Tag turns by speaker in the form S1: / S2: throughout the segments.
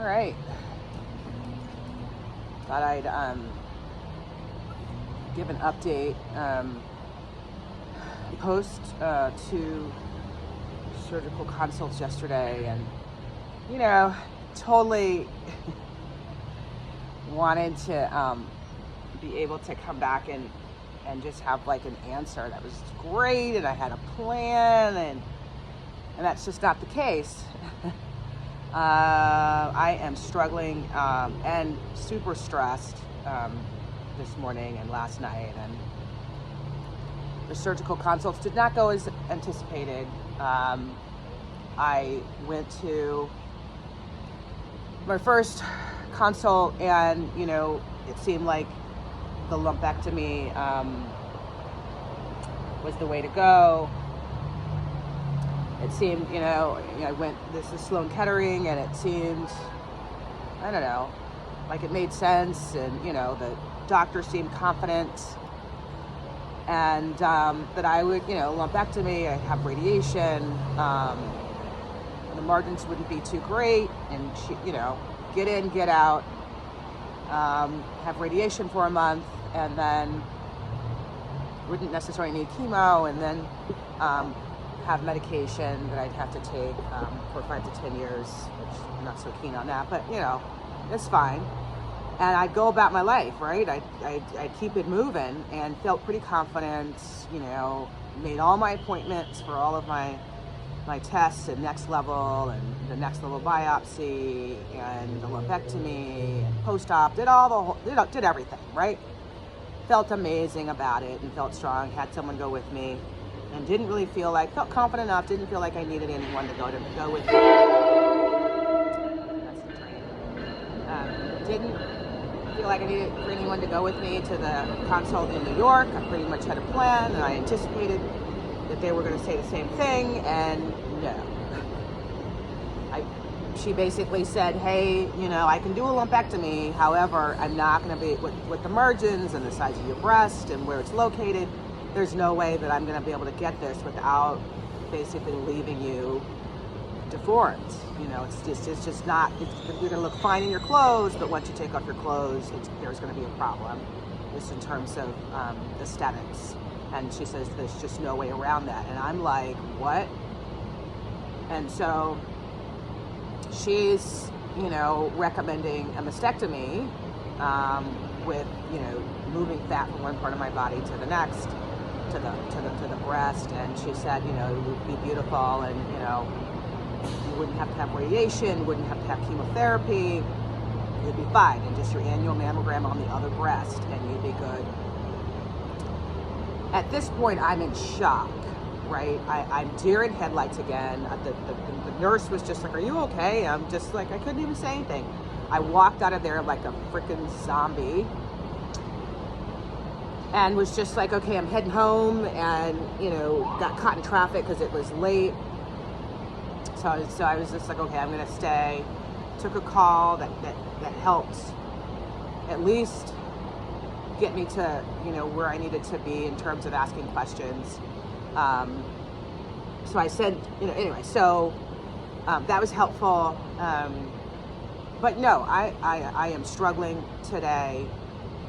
S1: All right. Thought I'd give an update post 2 surgical consults yesterday, and totally wanted to be able to come back and just have like an answer that was great, and I had a plan, and that's just not the case. I am struggling and super stressed this morning and last night, and the surgical consults did not go as anticipated. I went to my first consult, and it seemed like the lumpectomy was the way to go. It seemed, this is Sloan Kettering, and it seemed, I don't know, like it made sense, and, the doctor seemed confident, and that I would, lumpectomy, I'd have radiation, the margins wouldn't be too great, and, get in, get out, have radiation for a month, and then wouldn't necessarily need chemo, and then have medication that I'd have to take for 5 to 10 years, which I'm not so keen on that, but it's fine. And I'd go about my life, right? I'd keep it moving and felt pretty confident, made all my appointments for all of my tests and next level and the next level biopsy and the lumpectomy and post-op, did everything, right? Felt amazing about it and felt strong, had someone go with me, and felt confident enough, didn't feel like I needed anyone to go with me. That's the train. Didn't feel like I needed for anyone to go with me to the consult in New York. I pretty much had a plan, and I anticipated that they were going to say the same thing, and no. She basically said, hey, I can do a lumpectomy, however, I'm not going to be, with the margins and the size of your breast and where it's located, there's no way that I'm going to be able to get this without basically leaving you deformed. It's just not, you're going to look fine in your clothes, but once you take off your clothes, there's going to be a problem, just in terms of aesthetics. And she says there's just no way around that. And I'm like, what? And so she's, recommending a mastectomy with, moving fat from one part of my body to the next, to the breast. And she said, it would be beautiful, and, you wouldn't have to have radiation, wouldn't have to have chemotherapy, you'd be fine, and just your annual mammogram on the other breast, and you'd be good. At this point, I'm in shock, right? I'm deer in headlights again. The nurse was just like, are you okay? I'm just like, I couldn't even say anything. I walked out of there like a freaking zombie, and was just like, okay, I'm heading home, and, got caught in traffic because it was late. So I was just like, okay, I'm going to stay. Took a call that helped at least get me to, where I needed to be in terms of asking questions. So I said, anyway, so that was helpful. But no, I am struggling today.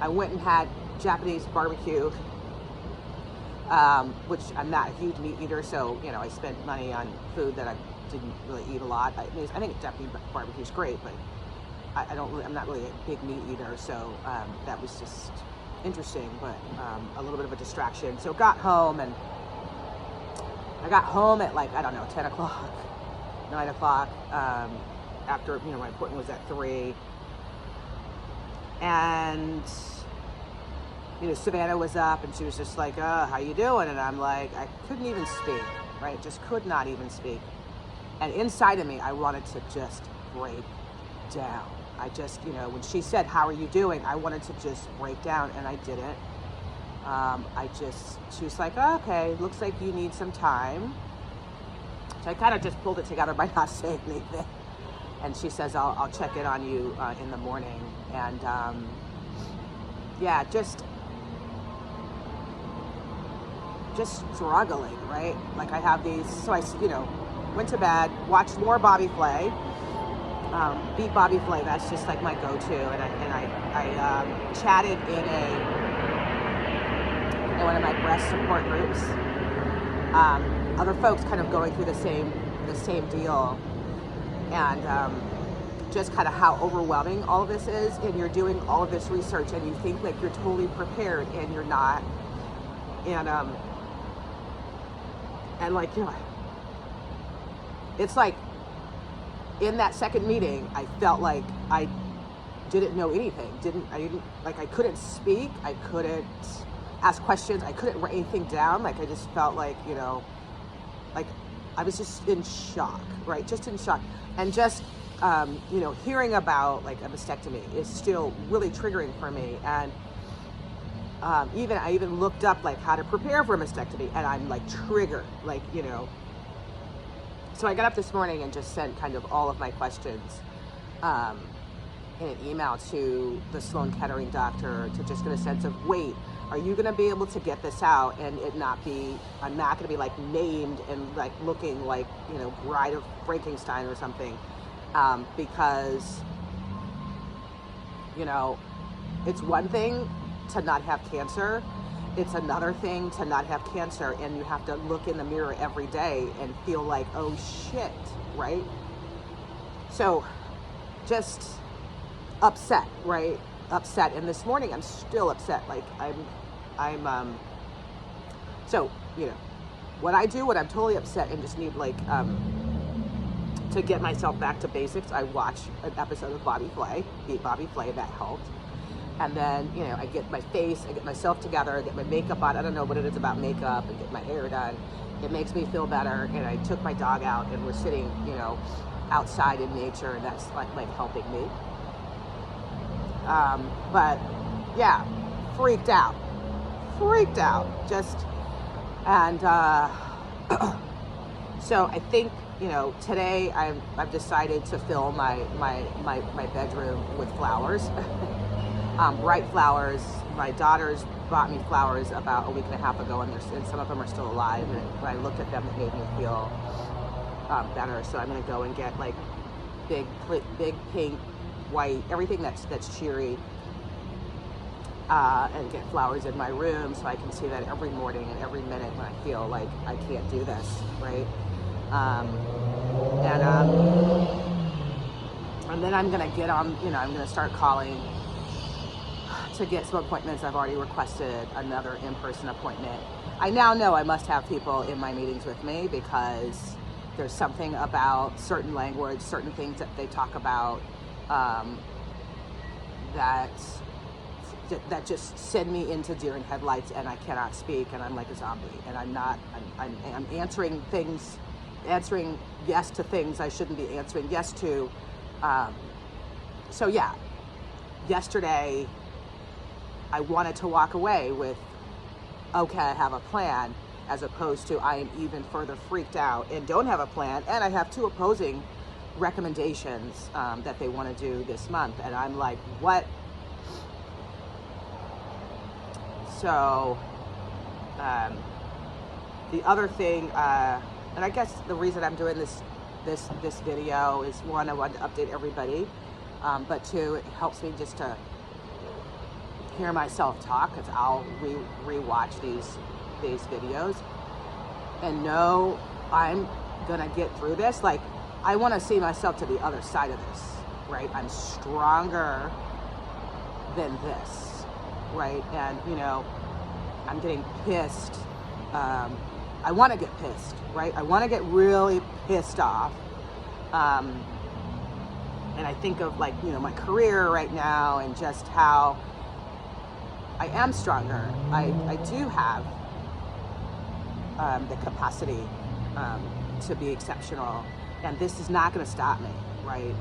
S1: I went and had Japanese barbecue, which I'm not a huge meat eater, so, I spent money on food that I didn't really eat a lot. I think Japanese barbecue is great, but I'm not really a big meat eater, so that was just interesting, but a little bit of a distraction. So got home, and I got home at 10 o'clock, 9 o'clock, after, my appointment was at 3. And, Savannah was up, and she was just like, how you doing? And I'm like, I couldn't even speak, right? Just could not even speak. And inside of me, I wanted to just break down. I just, when she said, how are you doing? I wanted to just break down, and I didn't. She was like, oh, okay, looks like you need some time. So I kind of just pulled it together by not saying anything. And she says, I'll check in on you in the morning. And just struggling, right? Like I have these, so I, went to bed, watched more Bobby Flay, Beat Bobby Flay, that's just like my go-to. And I chatted in one of my breast support groups. Other folks kind of going through the same deal, and just kind of how overwhelming all of this is, and you're doing all of this research and you think like you're totally prepared and you're not, and like, you know, it's like in that second meeting I felt like I didn't know anything, I couldn't speak, I couldn't ask questions, I couldn't write anything down. Like I just felt like, you know, like I was just in shock, right? Just in shock. And just, you know, hearing about like a mastectomy is still really triggering for me. And I even looked up like how to prepare for a mastectomy, and I'm like triggered, like, you know. So I got up this morning and just sent kind of all of my questions in an email to the Sloan Kettering doctor to just get a sense of, wait, are you going to be able to get this out and it not be, I'm not going to be like named and like looking like, you know, Bride of Frankenstein or something, because, you know, it's one thing to not have cancer, it's another thing to not have cancer and you have to look in the mirror every day and feel like, oh shit, right? So just upset, right? Upset. And this morning I'm still upset. Like so, you know, what I do when I'm totally upset and just need like to get myself back to basics, I watch an episode of Beat Bobby Flay, that helped. And then, you know, I get my face, I get myself together, I get my makeup on. I don't know what it is about makeup, and get my hair done. It makes me feel better. And I took my dog out and we're sitting, you know, outside in nature, and that's like helping me. But yeah, freaked out just, and so I think, you know, today I've decided to fill my bedroom with flowers. Bright flowers. My daughters bought me flowers about a week and a half ago, and some of them are still alive, and when I looked at them, it made me feel better. So I'm gonna go and get like big pink, white, everything that's cheery, and get flowers in my room so I can see that every morning and every minute when I feel like I can't do this, right? And then I'm gonna get on, you know, I'm gonna start calling to get some appointments. I've already requested another in-person appointment. I now know I must have people in my meetings with me, because there's something about certain language, certain things that they talk about, that just send me into deer in headlights, and I cannot speak, and I'm like a zombie, and I'm answering yes to things I shouldn't be answering yes to. So yeah, yesterday I wanted to walk away with, okay, I have a plan, as opposed to I am even further freaked out and don't have a plan, and I have two opposing recommendations that they want to do this month, and I'm like, what? So the other thing, and I guess the reason I'm doing this video is, one, I wanted to update everybody, but two, it helps me just to hear myself talk, because I'll re-watch these videos and know I'm gonna get through this. Like, I want to see myself to the other side of this, right? I'm stronger than this, right? And, you know, I'm getting pissed. I want to get pissed, right? I want to get really pissed off. And I think of, like, you know, my career right now, and just how I am stronger. I do have the capacity to be exceptional, and this is not going to stop me, right?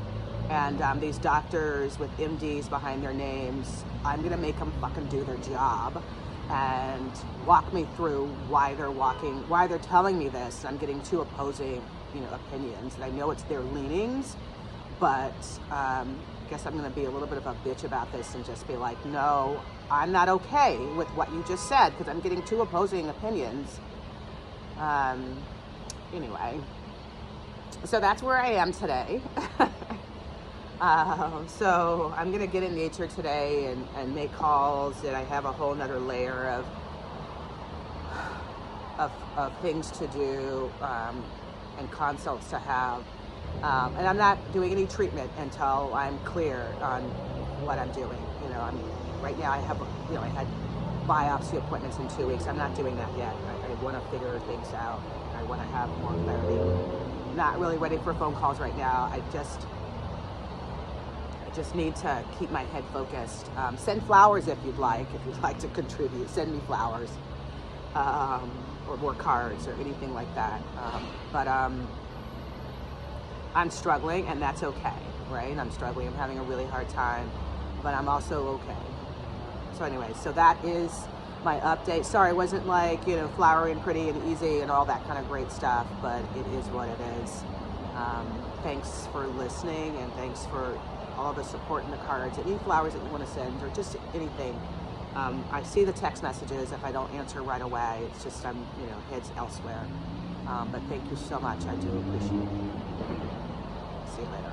S1: And these doctors with MDs behind their names, I'm going to make them fucking do their job and walk me through why they're telling me this. I'm getting two opposing, you know, opinions, and I know it's their leanings, but I guess I'm going to be a little bit of a bitch about this and just be like, no, I'm not okay with what you just said, because I'm getting two opposing opinions. Anyway, so that's where I am today. So I'm gonna get in nature today and make calls, and I have a whole nother layer of things to do, and consults to have. And I'm not doing any treatment until I'm clear on what I'm doing. You know, right now I have, I had biopsy appointments in 2 weeks. I'm not doing that yet. I want to figure things out. I want to have more clarity. Not really ready for phone calls right now. I just need to keep my head focused. Send flowers if you'd like to contribute. Send me flowers, or more cards or anything like that. But I'm struggling, and that's okay, right? I'm struggling. I'm having a really hard time, but I'm also okay. So anyway, so that is my update. Sorry, it wasn't like, flowery and pretty and easy and all that kind of great stuff, but it is what it is. Thanks for listening, and thanks for all the support in the cards. Any flowers that you want to send, or just anything. I see the text messages. If I don't answer right away, it's just I'm, heads elsewhere. But thank you so much. I do appreciate it. See you later.